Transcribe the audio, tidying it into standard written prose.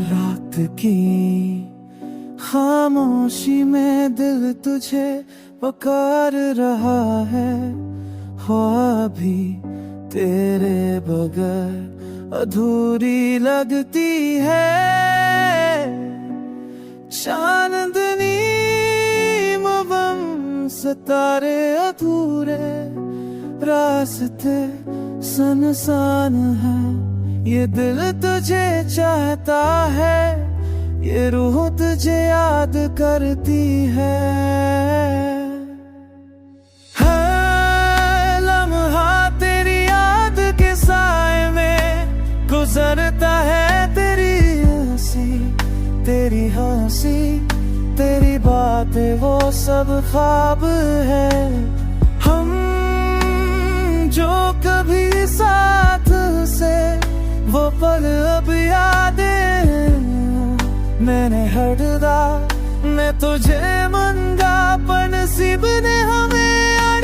रात की खामोशी में दिल तुझे पुकार रहा है, ख्वाब भी तेरे बगैर अधूरी लगती है। चांदनी मुबम सितारे अधूरे, रास्ते सुनसान है, ये दिल तुझे चाहता है, ये रूह तुझे याद करती है। लम्हा तेरी याद के साए में गुजरता है, तेरी हंसी तेरी बातें वो सब ख्वाब है। हम जो कभी साथ से वो पल अब यादें, मैंने हटदा मैं तुझे मंगा पर नसीब ने हमें